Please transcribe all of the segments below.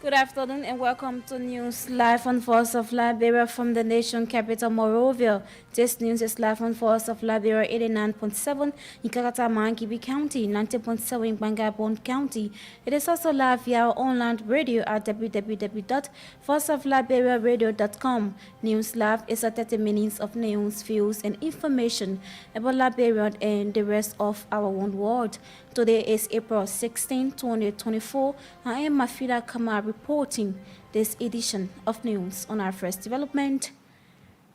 Good afternoon and welcome to News Live on Voice of Liberia from the nation capital Monrovia. This news is live on Voice of Liberia 89.7 in Kakata-Mangibi County, 90.7 in Bangabon County. It is also live via our online radio at www.voiceofliberiaradio.com. News Live is a 30 minutes of news, views, and information about Liberia and the rest of our own world. Today is April 16, 2024. I am Mafida Kama reporting this edition of news on our first development.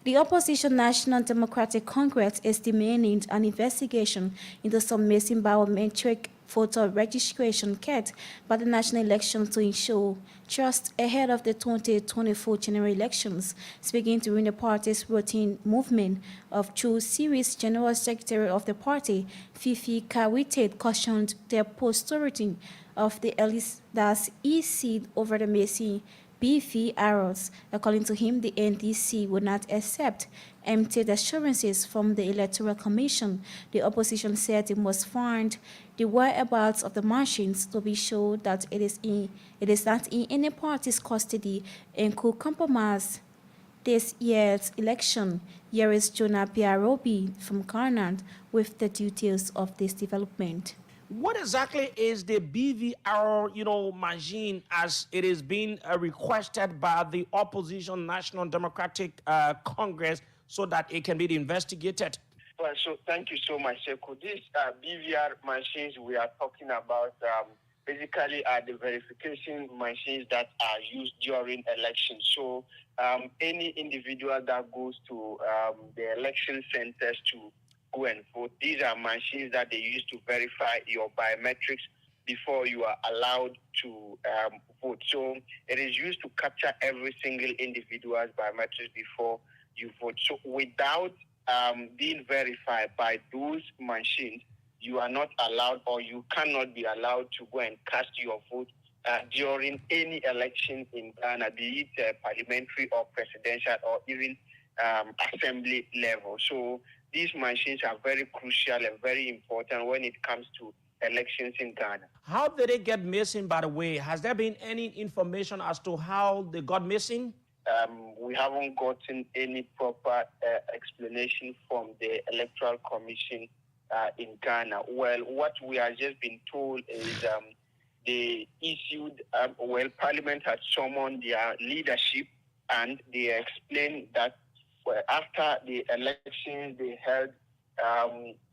The opposition National Democratic Congress is demanding an investigation into some missing biometric voter registration kit by the national election to ensure trust ahead of the 2024 general elections. Speaking during the party's routine movement of True Series, General Secretary of the party, Fifi Kawite, cautioned the posterity of the Elisdas EC over the missing beefy arrows. According to him, the NDC would not accept empty assurances from the Electoral Commission. The opposition said it must find the whereabouts of the machines to be sure that it is not in any party's custody and could compromise this year's election. Here is Jonah Piarobi from Ghana with the details of this development. What exactly is the BVR, machine as it is being requested by the opposition National Democratic Congress so that it can be investigated? Well, so thank you so much, Sekou. These BVR machines we are talking about basically are the verification machines that are used during elections. So any individual that goes to the election centers to go and vote, these are machines that they use to verify your biometrics before you are allowed to vote. So it is used to capture every single individual's biometrics before you vote. So without being verified by those machines, you are not allowed, or you cannot be allowed to go and cast your vote during any election in Ghana, be it parliamentary or presidential or even assembly level. So these machines are very crucial and very important when it comes to elections in Ghana. How did they get missing, by the way? Has there been any information as to how they got missing? We haven't gotten any proper explanation from the Electoral Commission in Ghana. Well, what we have just been told is they issued, Parliament had summoned their leadership and they explained that after the elections they held,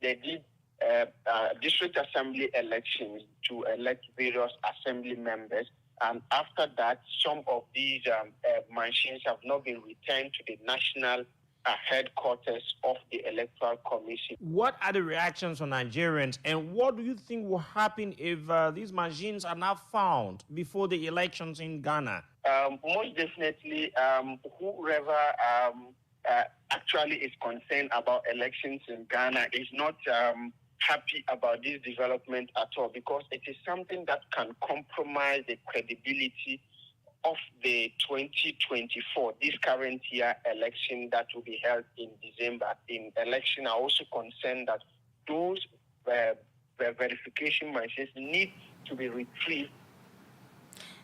they did district assembly elections to elect various assembly members. And after that, some of these machines have not been returned to the national headquarters of the Electoral Commission. What are the reactions from Nigerians, and what do you think will happen if these machines are not found before the elections in Ghana? Most definitely, whoever actually is concerned about elections in Ghana is not happy about this development at all, because it is something that can compromise the credibility of the 2024, this current year election that will be held in December. In election, are also concerned that those verification machines need to be retrieved.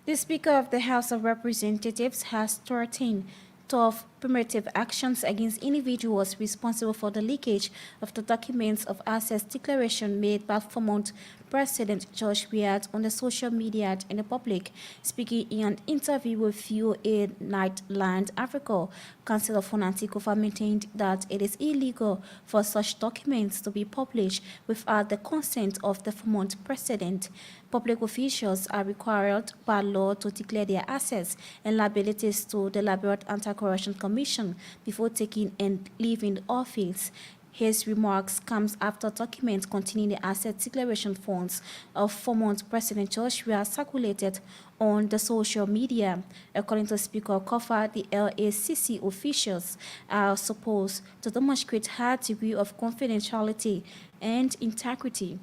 The Speaker of the House of Representatives has threatened of primitive actions against individuals responsible for the leakage of the documents of assets declaration made by former President George Weah on the social media and the public. Speaking in an interview with VOA Nightland Africa, Councillor Fonanti Kofa maintained that it is illegal for such documents to be published without the consent of the former president. Public officials are required by law to declare their assets and liabilities to the Liberia Anti-Corruption Commission before taking and leaving office. His remarks comes after documents containing the asset declaration forms of former President George Weah circulated on the social media. According to Speaker Kofa, the LACC officials are supposed to demonstrate high degree of confidentiality and integrity.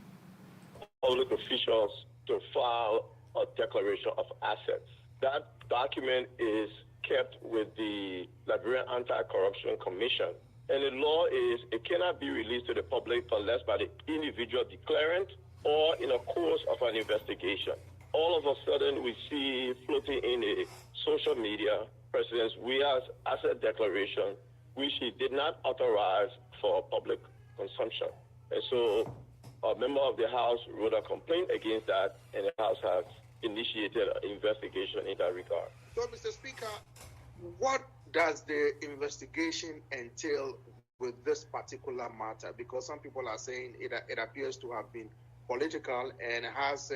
Public officials to file a declaration of assets. That document is kept with the Liberian Anti-Corruption Commission. And the law is it cannot be released to the public unless by the individual declarant or in a course of an investigation. all of a sudden we see floating in the social media President's WIA's asset declaration, which he did not authorize for public consumption. And so a member of the House wrote a complaint against that, and the House has initiated an investigation in that regard. So, Mr. Speaker, what does the investigation entail with this particular matter? Because some people are saying it appears to have been political and has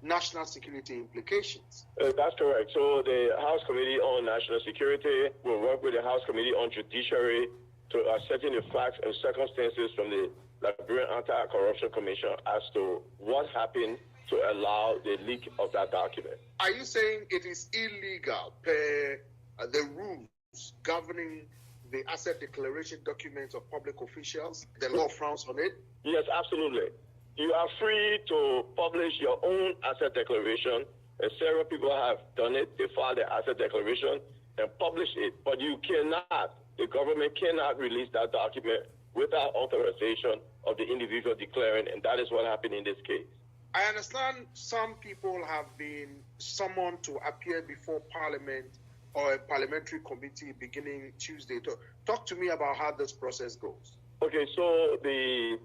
national security implications. That's correct. So the House Committee on National Security will work with the House Committee on Judiciary to ascertain the facts and circumstances from the Liberian Anti-Corruption Commission as to what happened to allow the leak of that document. Are you saying it is illegal per the rules governing the asset declaration documents of public officials? The law frowns on it? Yes, absolutely. You are free to publish your own asset declaration, and several people have done it. They filed their asset declaration and publish it, but you cannot, the government cannot release that document without authorization of the individual declaring, and that is what happened in this case. I understand some people have been summoned to appear before Parliament or a parliamentary committee beginning Tuesday. Talk to me about how this process goes. Okay, so the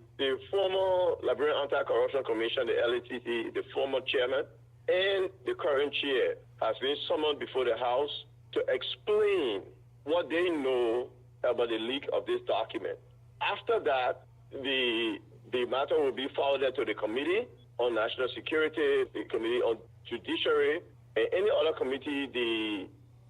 former Liberian Anti-Corruption Commission, the LATC, the former chairman, and the current chair has been summoned before the House to explain what they know about the leak of this document. After that, the matter will be forwarded to the Committee on National Security, the Committee on Judiciary, and any other committee the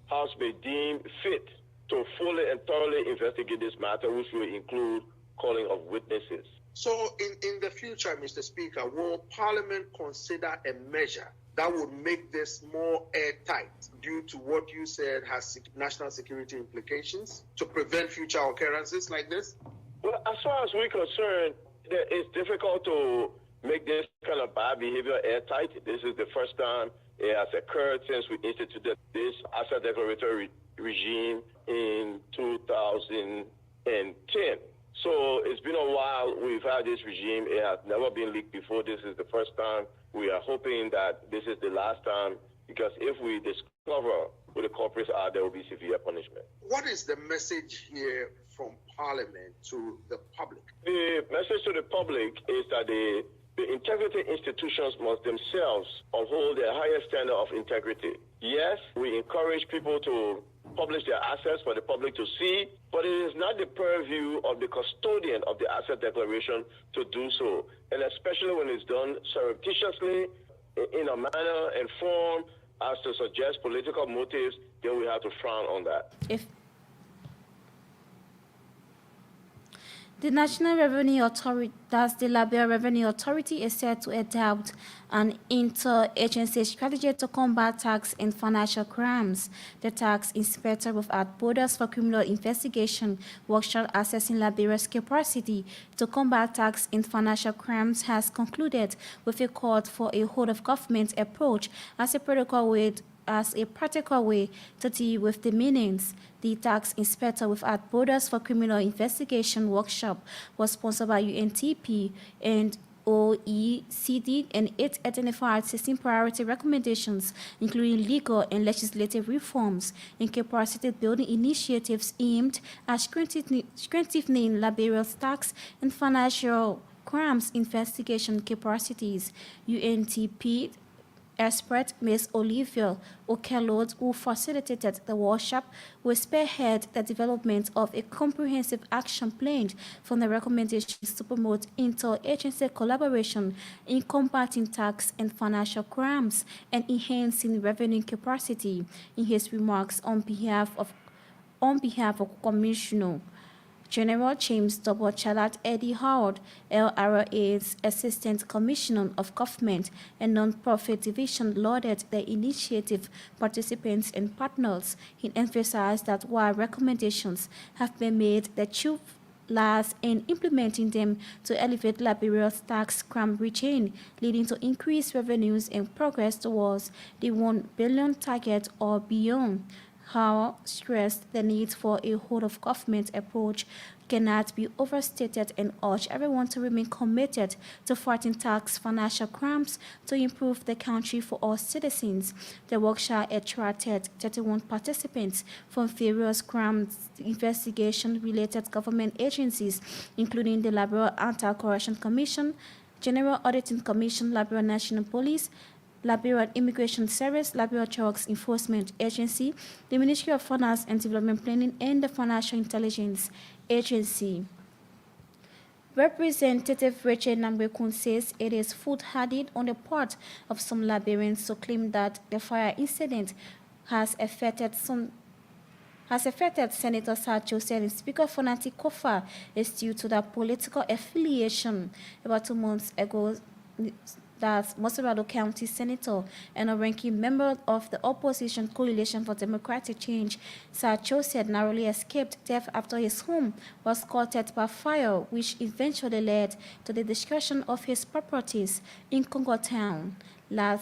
House may deem fit to fully and thoroughly investigate this matter, which will include calling of witnesses. So in the future, Mr. Speaker, will Parliament consider a measure that would make this more airtight due to what you said has national security implications to prevent future occurrences like this? Well, as far as we're concerned, it's difficult to make this kind of bad behavior airtight. This is the first time it has occurred since we instituted this asset declaratory regime in 2010. So it's been a while we've had this regime. It has never been leaked before. This is the first time. We are hoping that this is the last time, because if we discover who the culprits are, there will be severe punishment. What is the message here from Parliament to the public? The message to the public is that the integrity institutions must themselves uphold the highest standard of integrity. Yes, we encourage people to publish their assets for the public to see, but it is not the purview of the custodian of the asset declaration to do so, and especially when it's done surreptitiously in a manner and form as to suggest political motives, then we have to frown on that. The National Revenue Authority, thus the Liberia Revenue Authority, is set to adopt an interagency strategy to combat tax and financial crimes. The tax inspector without borders for criminal investigation workshop assessing Liberia's capacity to combat tax and financial crimes has concluded with a call for a whole-of-government approach as a practical way to deal with the meanings. The Tax Inspector Without Borders for Criminal Investigation workshop was sponsored by UNTP and OECD, and it identified 16 priority recommendations, including legal and legislative reforms and capacity-building initiatives aimed at strengthening Liberia's tax and financial crimes investigation capacities. UNTP expert Ms. Olivia Okelod, who facilitated the workshop, will spearhead the development of a comprehensive action plan from the recommendations to promote interagency collaboration in combating tax and financial crimes and enhancing revenue capacity. In his remarks on behalf of Commissioner General James W. Chalat Eddie Howard, LRA's Assistant Commissioner of Government and Non-Profit Division, lauded the initiative participants and partners. He emphasized that while recommendations have been made, the chief lies in implementing them to elevate Liberia's tax crime regime, leading to increased revenues and progress towards the 1 billion target or beyond. Howe stressed the need for a whole-of-government approach cannot be overstated and urge everyone to remain committed to fighting tax financial crimes to improve the country for all citizens. The workshop attracted 31 participants from various crimes investigation-related government agencies, including the Liberia Anti-Corruption Commission, General Auditing Commission, Liberia National Police, Liberia Immigration Service, Liberia Drugs Enforcement Agency, the Ministry of Finance and Development Planning, and the Financial Intelligence Agency. Representative Richard Nambekun says it is foolhardy on the part of some Liberians to claim that the fire incident has affected Senator Sir Joseph and Speaker Fonati Kofa is due to their political affiliation. About 2 months ago, that Mosarado County Senator and a ranking member of the opposition Coalition for Democratic Change, Sir Joseph, narrowly escaped death after his home was caught by fire, which eventually led to the destruction of his properties in Congo Town. Late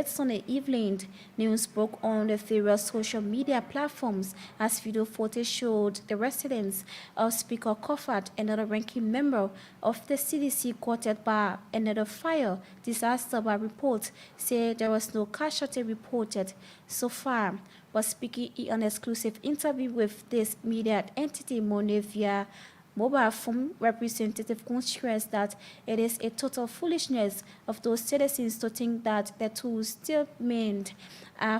Sunday evening, news broke on the various social media platforms as video footage showed the residence of Speaker Koffat, another ranking member of the CDC, caught by another fire disaster. By reports say there was no casualty reported so far. But speaking in an exclusive interview with this media entity, Monevia mobile phone, Representative Kun stressed that it is a total foolishness of those citizens to think that the two still meant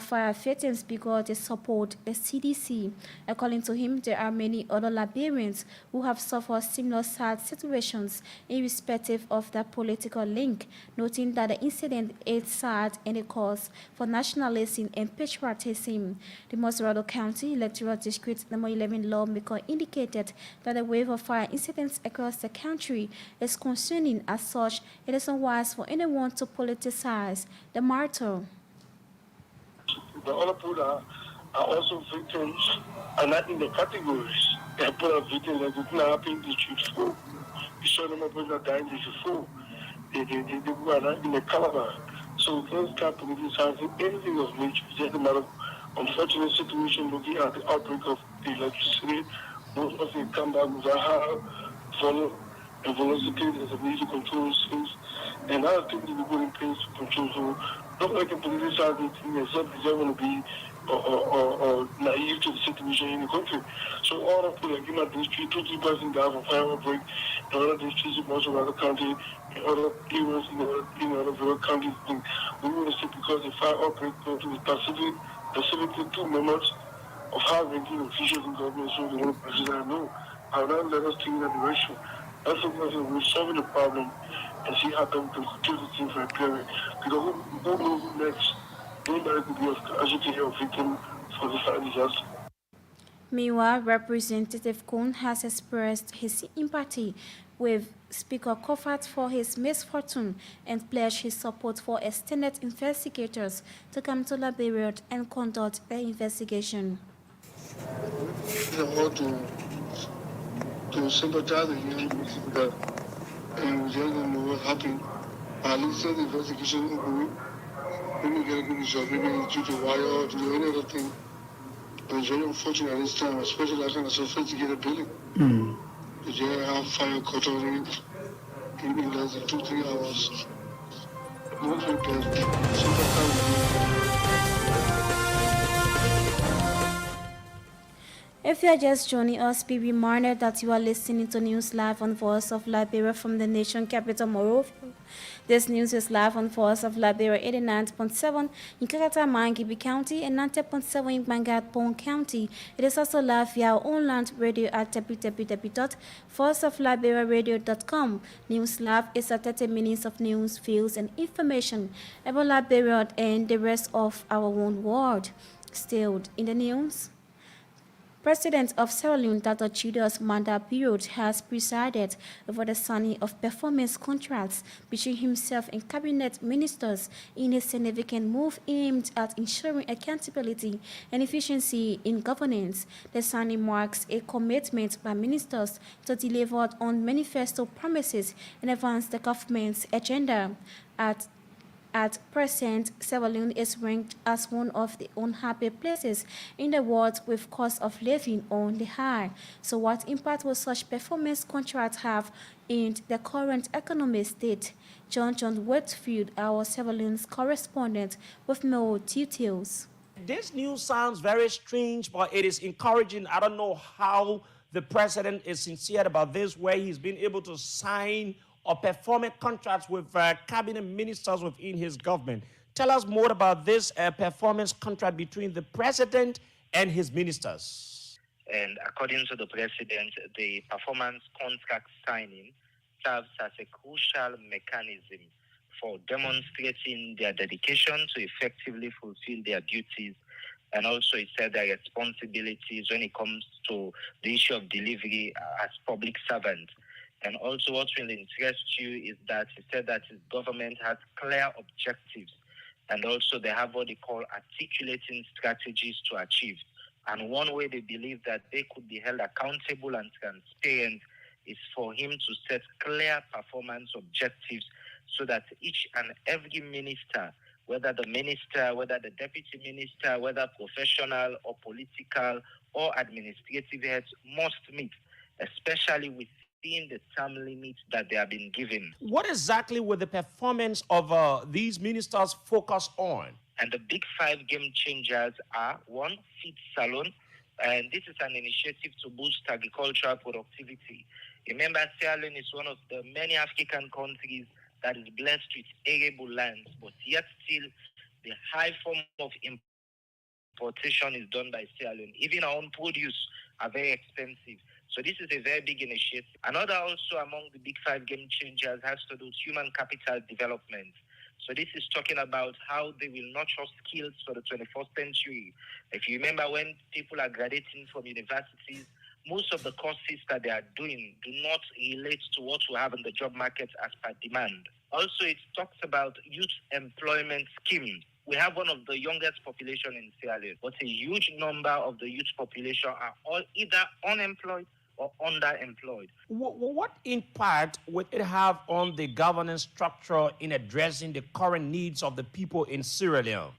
fire victims because they support the CDC. According to him, there are many other Liberians who have suffered similar sad situations irrespective of their political link, noting that the incident is sad and a cause for nationalism and patriotism. The Mosarado County Electoral District No. 11 lawmaker indicated that the wave of fire incidents across the country is concerning. As such, it is unwise for anyone to politicize the matter. The other people are also victims, and not in the categories. They put are victims that did not happen in the street before. You saw them people that died before. They were not in the caliber. So we can't start politicizing anything of nature. It's just a matter of unfortunate situation looking at the outbreak of the electricity. Most of them come back with a high volume and velocity as a means to control things. And other things will be put in place to control. So nobody can politicize anything except they don't want to be or naive to the situation in the country. So all of people like in my district, 2-3 persons die from fire outbreak in other districts in most of other county, in other areas in other rural counties. We want to say because the fire outbreak goes to the specifically 2 members of high-ranking officials in government, so they want to president. No, I will not let us think in that direction. That's something that we're solving the problem and see how we can continue the thing for a period. Because who knows next? Anybody could be a casualty or victim for this fire disaster. Meanwhile, Representative Kun has expressed his sympathy with Speaker Koffat for his misfortune and pledged his support for extended investigators to come to Liberia and conduct the investigation. I want to sympathize with him that we just don't know what happened. At least the investigation will go. Maybe get a good result, maybe due to wire or to do any other thing. But it's very unfortunate at this time, especially I think it's so to get a building. The jail have fire cut on it in less than 2-3 hours. Not very bad. If you are just joining us, be reminded that you are listening to News Live on Voice of Liberia from the nation capital, Monrovia. This news is live on Voice of Liberia 89.7 in Kakata, Mangibi County and 90.7 in Bangat, County. It is also live via our online radio at www.voiceofliberiaradio.com. News Live is a 30 minutes of news, views, and information about Liberia and the rest of our own world. Still in the news. President of Sierra Leone, Dr. Julius Manda Bio, has presided over the signing of performance contracts between himself and cabinet ministers in a significant move aimed at ensuring accountability and efficiency in governance. The signing marks a commitment by ministers to deliver on manifesto promises and advance the government's agenda. At present, Sierra Leone is ranked as one of the unhappy places in the world with cost of living on the high. So what impact will such performance contracts have in the current economic state? John Whitfield, our Sierra Leone's correspondent, with more details. This news sounds very strange, but it is encouraging. I don't know how the president is sincere about this, where he's been able to sign or perform contracts with cabinet ministers within his government. Tell us more about this performance contract between the president and his ministers. And according to the president, the performance contract signing serves as a crucial mechanism for demonstrating their dedication to effectively fulfill their duties, and also it said their responsibilities when it comes to the issue of delivery as public servants. And also what will interest you is that he said that his government has clear objectives, and also they have what they call articulating strategies to achieve. And one way they believe that they could be held accountable and transparent is for him to set clear performance objectives so that each and every minister, whether the minister, whether the deputy minister, whether professional or political or administrative heads, must meet, especially within the term limits that they have been given. What exactly will the performance of these ministers focus on? And the big 5 game changers are: 1, feed salon, and this is an initiative to boost agricultural productivity. Remember, Sierra Leone is one of the many African countries that is blessed with arable lands, but yet still the high form of importation is done by Sierra Leone. Even our own produce are very expensive. So this is a very big initiative. Another also among the big 5 game changers has to do with human capital development. So this is talking about how they will nurture skills for the 21st century. If you remember, when people are graduating from universities, most of the courses that they are doing do not relate to what we have in the job market as per demand. Also, it talks about youth employment scheme. We have one of the youngest population in Sierra Leone, but a huge number of the youth population are all either unemployed or underemployed. What impact would it have on the governance structure in addressing the current needs of the people in Sierra Leone?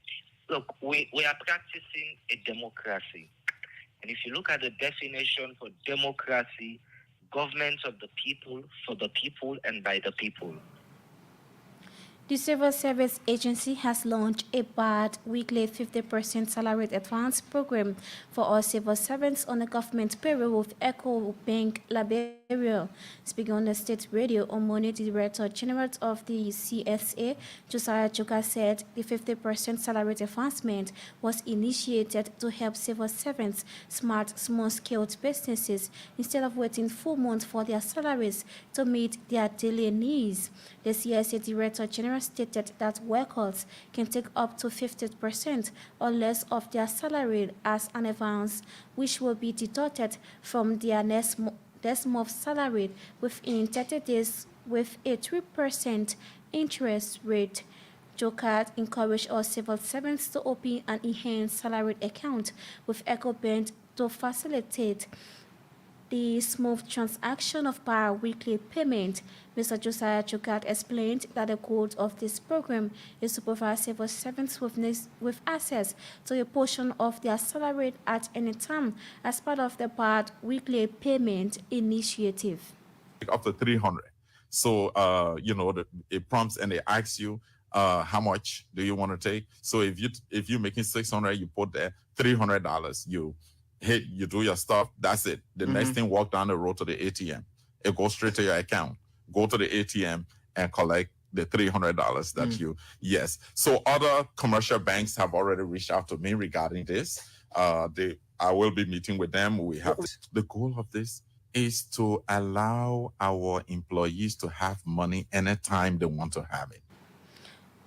Look, we are practicing a democracy. And if you look at the definition for democracy, government of the people, for the people, and by the people. The Civil Service Agency has launched a BAD weekly 50% salary advance program for all civil servants on the government payroll with Echo Bank Liberia. Speaking on the state radio on Monday, the Director General of the CSA, Josiah Joka, said the 50% salary advancement was initiated to help civil servants start small-scale businesses instead of waiting 4 months for their salaries to meet their daily needs. The CSA Director General stated that workers can take up to 50% or less of their salary as an advance, which will be deducted from their next month's salary within 30 days with a 3% interest rate. Jokat encouraged all civil servants to open an enhanced salary account with EcoBank to facilitate the smooth transaction of bi-weekly payment. Mr. Josiah Chukat explained that the goal of this program is to provide civil servants with access to a portion of their salary at any time as part of the bi-weekly payment initiative. Up to 300. So, it prompts and they ask you, how much do you want to take? So if you're making 600, you put there $300. You do your stuff, that's it. The next thing, walk down the road to the ATM. It goes straight to your account. Go to the ATM and collect the $300 that yes. So other commercial banks have already reached out to me regarding this. I will be meeting with them. We have the goal of this is to allow our employees to have money anytime they want to have it.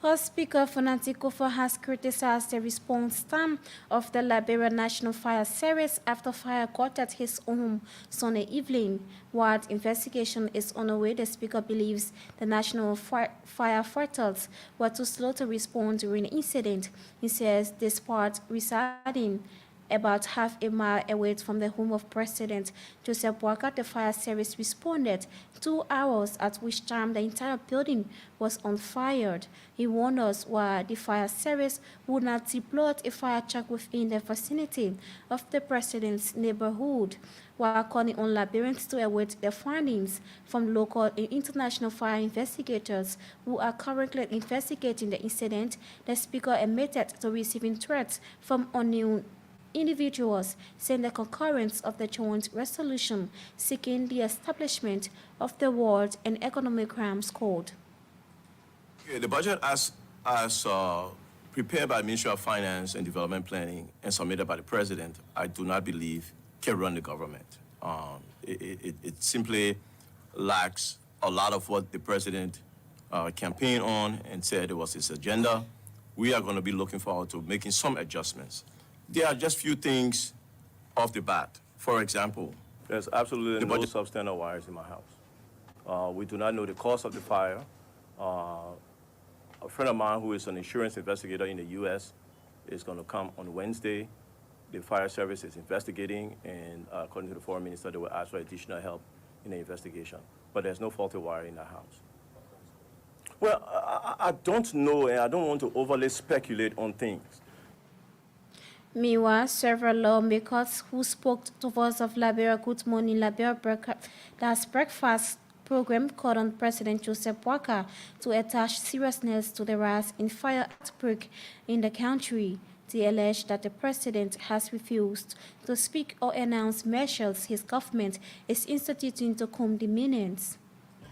House Speaker Fonati Kofa has criticized the response time of the Liberia National Fire Service after fire caught at his home Sunday evening. While investigation is underway, the Speaker believes the National Firefighters were too slow to respond during the incident. He says despite residing About half a mile away from the home of President Joseph Boakai, the fire service responded 2 hours, at which time the entire building was on fire. He warned us why the fire service would not deploy a fire truck within the vicinity of the president's neighborhood, while calling on Liberians to await the findings from local and international fire investigators who are currently investigating the incident. The speaker admitted to receiving threats from unknown individuals, saying the concurrence of the joint resolution seeking the establishment of the World and Economic Crimes Code. The budget as prepared by the Ministry of Finance and Development Planning and submitted by the President, I do not believe can run the government. It simply lacks a lot of what the President campaigned on and said it was his agenda. We are going to be looking forward to making some adjustments. There are just few things off the bat. For example, there's absolutely no substandard wires in my house. We do not know the cause of the fire. A friend of mine who is an insurance investigator in the U.S. is going to come on Wednesday. The fire service is investigating, and according to the foreign minister, they will ask for additional help in the investigation. But there's no faulty wire in the house. Well, I don't know, and I don't want to overly speculate on things. Meanwhile, several lawmakers who spoke to Voice of Liberia Good Morning Liberia last breakfast program called on President Joseph Boakai to attach seriousness to the rise in fire outbreak in the country. They allege that the president has refused to speak or announce measures his government is instituting to comb the menace.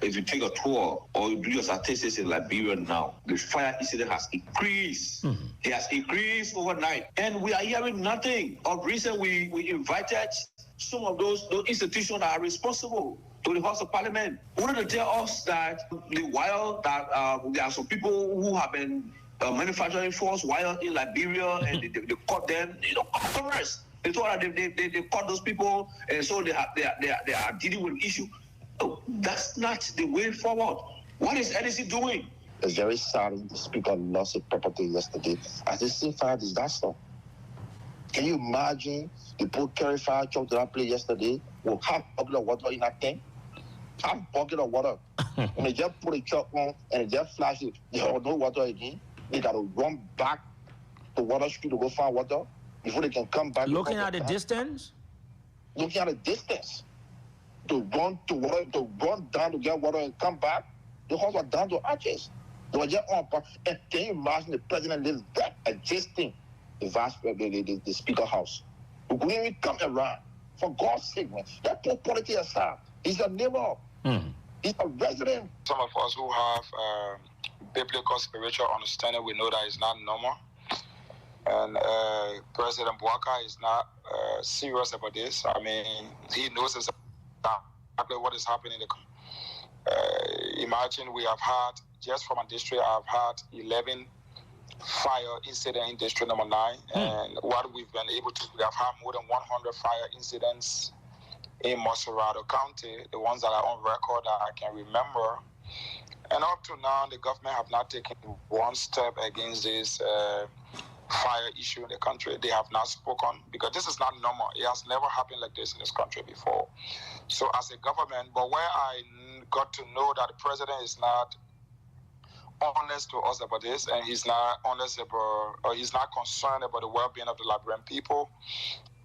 If you take a tour or you do your statistics in Liberia now, the fire incident has increased. It has increased overnight. And we are hearing nothing. Of recent, we invited some of those institutions that are responsible to the House of Parliament. Wanted to tell us that the while that there are some people who have been manufacturing false wire in Liberia, and they caught them, Congress. They told that they caught those people, and so they are dealing with the issue. No, that's not the way forward. What is NEC doing? It's very sad the speaker lost a property yesterday as a sea fire disaster. Can you imagine the people carry fire truck to that place yesterday with half a bucket of water in that tank? Half a bucket of water. When they just put a truck on and they just flash it, they have no water again. They got to run back to Water Street to go find water before they can come back. Looking at the distance? Looking at the distance. To run to water, to run down to get water and come back, the house was down to arches. They were just on. And can you imagine the president lives that adjacent the speaker house? Who couldn't even come around. For God's sake, man. That poor politics aside. He's a neighbor. He's a resident. Some of us who have biblical spiritual understanding, we know that it's not normal. And President Boakai is not serious about this. I mean, he knows exactly what is happening. Imagine we have had, just from a district, I've had 11 fire incidents in district number 9. And what we've been able to, we have had more than 100 fire incidents in Moserado County, the ones that are on record that I can remember. And up to now, the government have not taken one step against this fire issue in the country. They have not spoken because this is not normal. It has never happened like this in this country before. So as a government, but where I got to know that the president is not honest to us about this, and he's not honest about, or he's not concerned about the well-being of the Liberian people,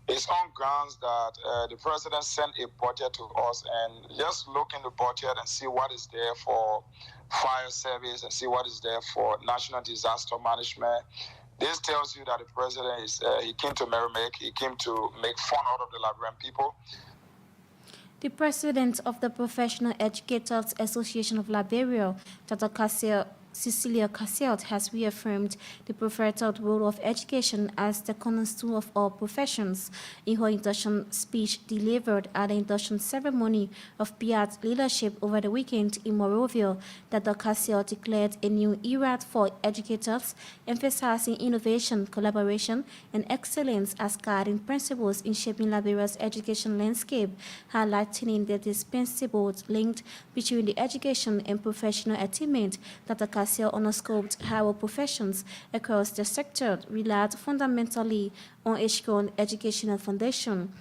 it's on grounds that the president sent a budget to us, and just look in the budget and see what is there for fire service and see what is there for national disaster management. This tells you that the president is, he came to merry-make, he came to make fun out of the Liberian people. The president of the Professional Educators Association of Liberia, Dr. Cecilia Cassiot, has reaffirmed the prophetic role of education as the cornerstone of all professions. In her induction speech delivered at the induction ceremony of PIAT's leadership over the weekend in Monrovia, Dr. Cassiot declared a new era for educators, emphasizing innovation, collaboration, and excellence as guiding principles in shaping Liberia's education landscape, highlighting the indispensable link between the education and professional attainment. Dr. Cassell underscored how professions across the sector rely fundamentally on a strong educational foundation.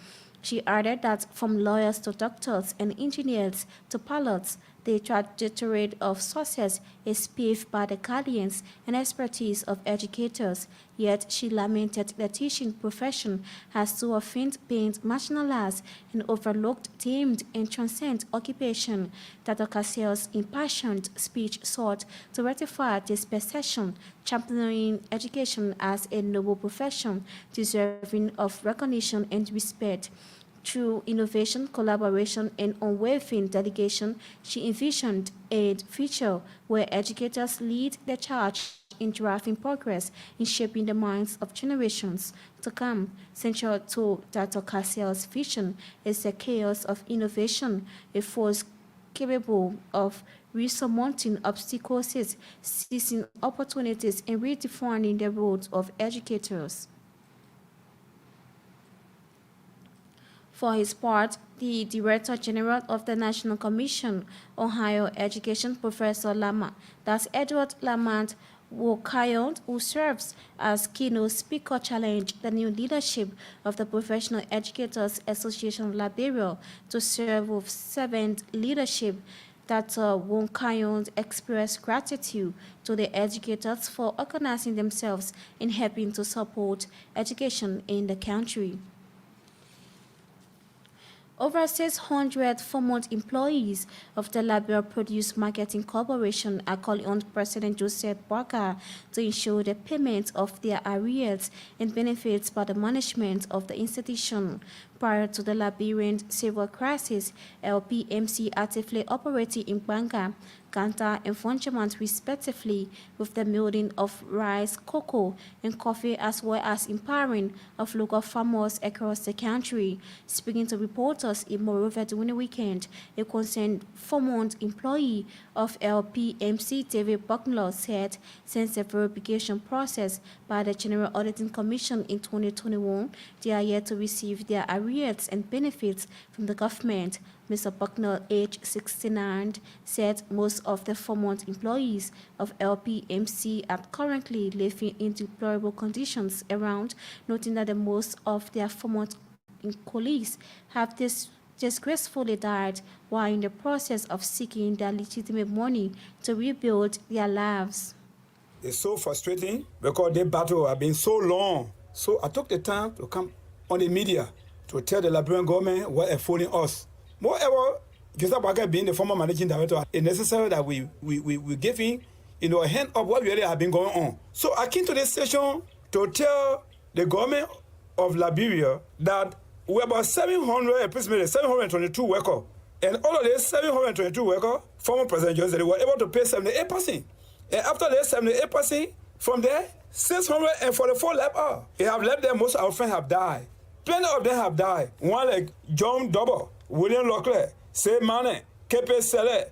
She added that from lawyers to doctors and engineers to pilots, the trajectory of success is paved by the guidance and expertise of educators. Yet she lamented the teaching profession has too often been marginalized and overlooked, deemed and transcend occupation. Dr. Cassell's impassioned speech sought to rectify this perception, championing education as a noble profession deserving of recognition and respect. Through innovation, collaboration, and unwavering dedication, she envisioned a future where educators lead the charge in driving progress in shaping the minds of generations to come. Central to Dr. Cassell's vision is the chaos of innovation, a force capable of resurmounting obstacles, seizing opportunities, and redefining the roles of educators. For his part, the Director General of the National Commission on Higher Education, Professor that's Edward Lamont Wokayon, who serves as keynote speaker, challenged the new leadership of the Professional Educators Association of Liberia to serve with servant leadership. Dr. Wokayon expressed gratitude to the educators for organizing themselves and helping to support education in the country. Over 600 former employees of the Liberia Produce Marketing Corporation are calling on President Joseph Boakai to ensure the payment of their arrears and benefits by the management of the institution. Prior to the Liberian civil crisis, LPMC actively operated in Banga, Ganta, and Funchament respectively, with the milling of rice, cocoa, and coffee, as well as empowering of local farmers across the country. Speaking to reporters in Monrovia during the weekend, a concerned former employee of LPMC, David Bucknell, said since the verification process by the General Auditing Commission in 2021, they are yet to receive their arrears and benefits from the government. Mr. Bucknell, age 69, said most of the former employees of LPMC are currently living in deplorable conditions around, noting that the most of their former colleagues have disgracefully died while in the process of seeking their legitimate money to rebuild their lives. It's so frustrating because the battle has been so long. So I took the time to come on the media to tell the Liberian government what is fooling us. Moreover, Joseph Boakai being the former managing director, it's necessary that we give him, a hand of what really has been going on. So I came to this session to tell the government of Liberia that we're about 722 workers. And all of these 722 workers, former President Johnson, they were able to pay 78%. And after that 78%, from there, 644 left out. They have left there, most of our friends have died. Plenty of them have died. One like John Double, William Locklear, Say Mane, Kepe Sele,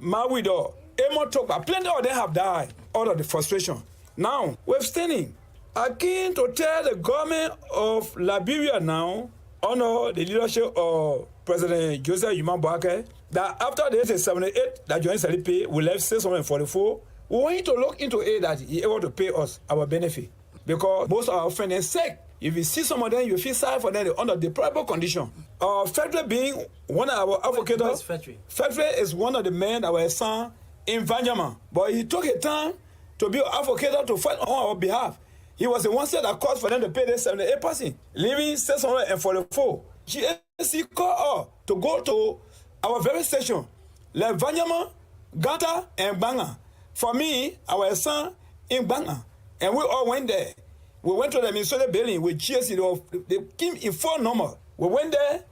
Mawido, Emo Topa, plenty of them have died out of the frustration. Now, we're standing. I came to tell the government of Liberia now, under the leadership of President Joseph Boakai, that after the 78 that Johnny Salipe, we left 644, we want to look into it that he able to pay us our benefit. Because most of our friends are sick. If you see some of them, you feel sorry for them, they're under deplorable condition. Frederick being one of our advocates, Frederick is one of the men that were son in Vanjaman. But he took a time to be an advocate to fight on our behalf. He was the one that caused for them to pay their 78%, leaving 644. GSC called us to go to our very station, like Vanjaman, Gata, and Banga. For me, our son in Banga, and we all went there. We went to the Minnesota building with GSC. They came in full number. We went there,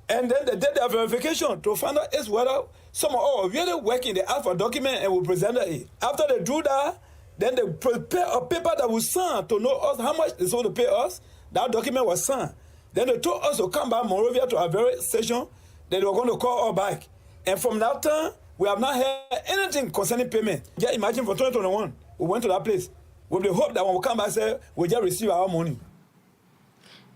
and then they did their verification to find out whether some of us really working. They asked for a document, and we presented it. After they do that, then they prepare a paper that was signed to know us how much they're supposed to pay us. That document was signed. Then they told us to come back Monrovia to our very station. Then they were going to call us back. And from that time, we have not heard anything concerning payment. Just imagine for 2021, we went to that place with the hope that when we come back, say, we just receive our money.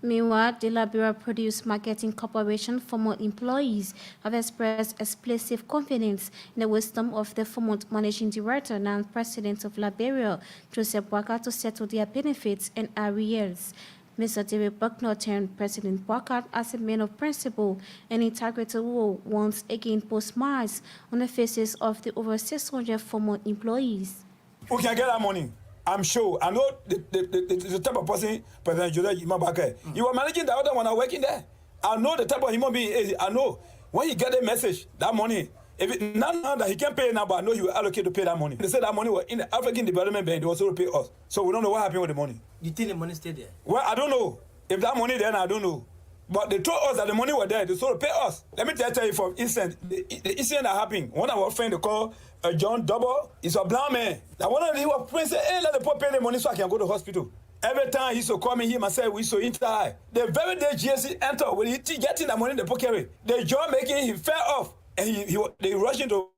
Meanwhile, the Liberia Produce Marketing Corporation former employees have expressed explicit confidence in the wisdom of the former managing director and president of Liberia, Joseph Boakai, to settle their benefits and arrears. Mr. David Bucknor turned President Boakai as a man of principle and integrity will once again post smiles on the faces of the over 600 former employees. Who can get that money? I'm sure. I know the type of person President Joseph Boakai. You were managing the other one are working there. I know the type of human being is. I know when he get a message, that money, if it, now that he can't pay now, but I know he will allocate to pay that money. They said that money was in the African Development Bank, they also pay us. So we don't know what happened with the money. You think the money stayed there? Well, I don't know. If that money there, I don't know. But they told us that the money was there, they sort of pay us. Let me tell you for instance, the incident that happened, one of our friends they call John Double, is a blind man. That one of them, he was praying, say, hey, let the poor pay the money so I can go to the hospital. Every time he used to call me, he myself, we used to interhigh. The very day GSC entered, when he getting the money in the pocket, the job making, he fell off. And they rushed into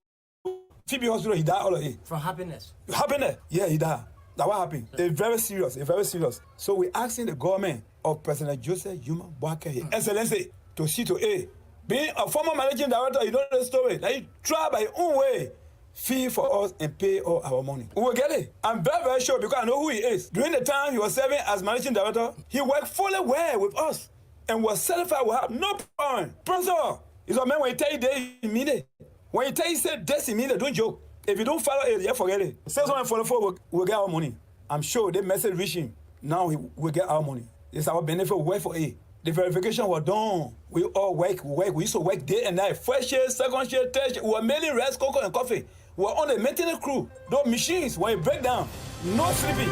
Phoebe Hospital, he died all of it. From happiness? Happiness? Yeah, he died. That's what happened. It's very serious, it's very serious. So we're asking the government of President Joseph Boakai, His Excellency, to see to A. Being a former managing director, you know the story, that he try by his own way, fee for us and pay all our money. We will get it. I'm very, very sure because I know who he is. During the time he was serving as managing director, he worked fully well with us and was satisfied with have no problem. Principal, he's a man when he tell you this, he mean it. When he tell you say this, he mean it, don't joke. If you don't follow it, you forget it. 644 will get our money. I'm sure the message reach him. Now he will get our money. It's our benefit, we work for it. The verification was done. We all work. We used to work day and night. First shift, second shift, third shift. We were mainly rice, cocoa, and coffee. We were on the maintenance crew. Those machines, when it break down, no sleeping.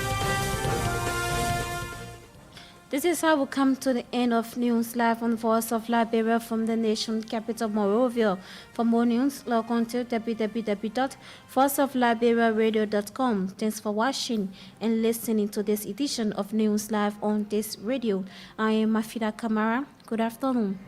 This is how we come to the end of News Live on Voice of Liberia from the nation capital Monrovia. For more news, log on to www.voiceofliberiaradio.com. Thanks for watching and listening to this edition of News Live on this radio. I am Mafida Kamara. Good afternoon.